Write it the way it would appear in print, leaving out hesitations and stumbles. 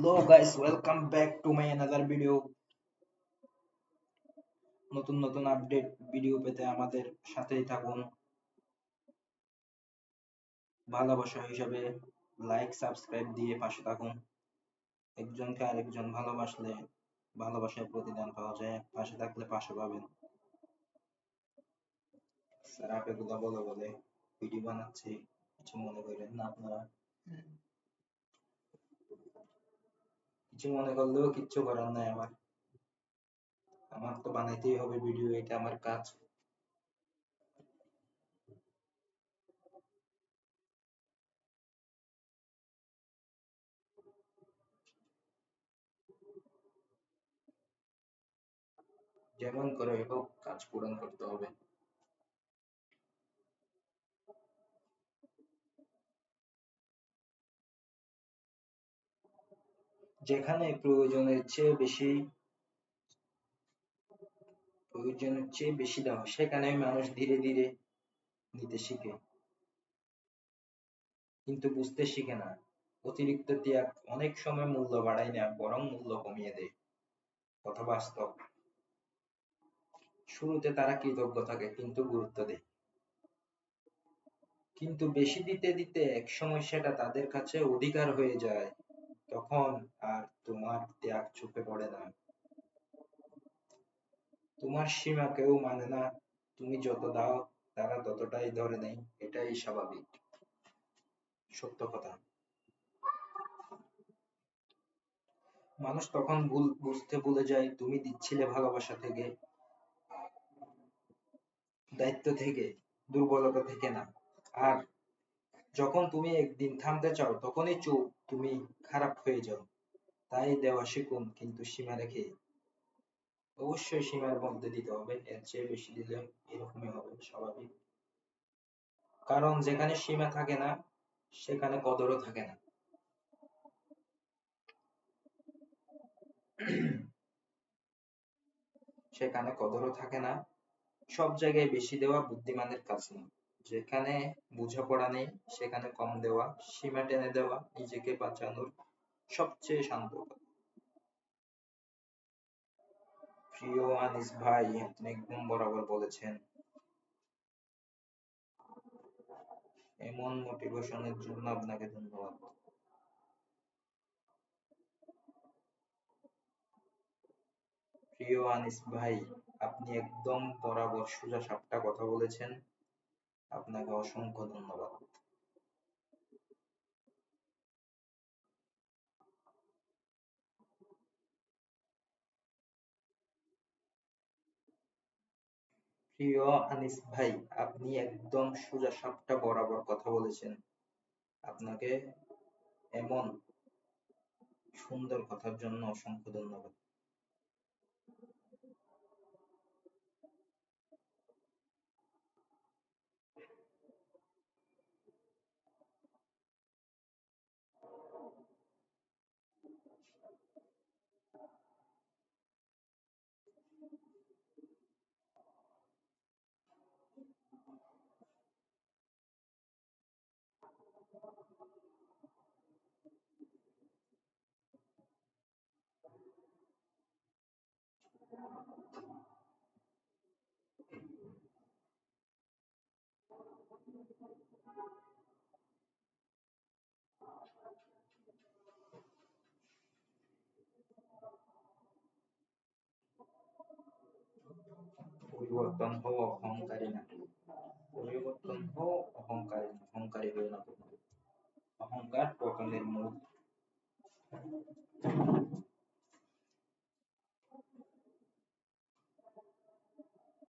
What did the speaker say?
Hello guys, welcome back to my another video. নতুন নতুন update video পেতে আমাদের সাথেই থাকুন। ভালোবাসা হিসাবে লাইক সাবস্ক্রাইব দিয়ে পাশে থাকুন। একজনকে আরেকজন ভালোবাসলে ভালোবাসার প্রতিদান পাওয়া যায়, পাশে থাকলে পাশে পাবেন। স্যার এগুলা বলে বলে ভিডিও বানাচ্ছি, কিছু মনে করেন না আপনারা। কিছু মনে করলেও কিচ্ছু করার নাই আমার তো বানাইতেই হবে ভিডিও, এটা আমার কাজ। যেমন করে হোক কাজ পূরণ করতে হবে। যেখানে প্রয়োজনের চেয়ে বেশি দাও, সেখানে মানুষ ধীরে ধীরে নিতে শিখে, কিন্তু বুঝতে শিখে না। অতিরিক্ত ত্যাগ অনেক সময় মূল্য বাড়ায় না, বরং মূল্য কমিয়ে দেয়। কথা বাস্তব। শুরুতে তারা কৃতজ্ঞ থাকে, কিন্তু গুরুত্ব দেয়। কিন্তু বেশি দিতে দিতে একসময় সেটা তাদের কাছে অধিকার হয়ে যায়। তখন আর তোমার ত্যাগ চোখে পড়ে না। তোমার সীমা কেউ মানে না। তুমি যত দাও তারা ততটাই ধরে নেয়। এটাই স্বাভাবিক। সত্য কথা। মানুষ তখন বুঝতে ভুলে যায় তুমি দিচ্ছিলে ভালোবাসা থেকে, দায়িত্ব থেকে, দুর্বলতা থেকে না। আর যখন তুমি একদিন থামতে চাও, তখনই চুপ, তুমি খারাপ হয়ে যাও। তাই দেওয়া শিখুন, কিন্তু সীমা রেখে। অবশ্যই সীমার মধ্যে দিতে হবে, এর চেয়ে বেশি দিলে এরকমই হবে, স্বাভাবিক। কারণ যেখানে সীমা থাকে না, সেখানে কদরও থাকে না। সেখানে কদরও থাকে না। সব জায়গায় বেশি দেওয়া বুদ্ধিমানের কাজ না। যেখানে বোঝাপড়া নেই, সেখানে কম দেওয়া, সীমা টেনে দেওয়া নিজেকে বাঁচানোর সবচেয়ে শান্ত পথ। প্রিয় আনিস ভাই, আপনি একদম বরাবর বলেছেন। এমন মোটিভেশনের জন্য আপনাকে ধন্যবাদ। প্রিয় আনিস ভাই, আপনি একদম বরাবর সোজা সাপটা কথা বলেছেন। আপনাকে অসংখ্য ধন্যবাদ। প্রিয় আনিস ভাই, আপনি একদম সোজা সাপটা বরাবর কথা বলেছেন। আপনাকে এমন সুন্দর কথার জন্য অসংখ্য ধন্যবাদ। পরিবর্তন হও, অহংকারী না। পরিবর্তন হও, অহংকারী না। অহংকারী হও না কখনো। অহংকার পতনের মূল।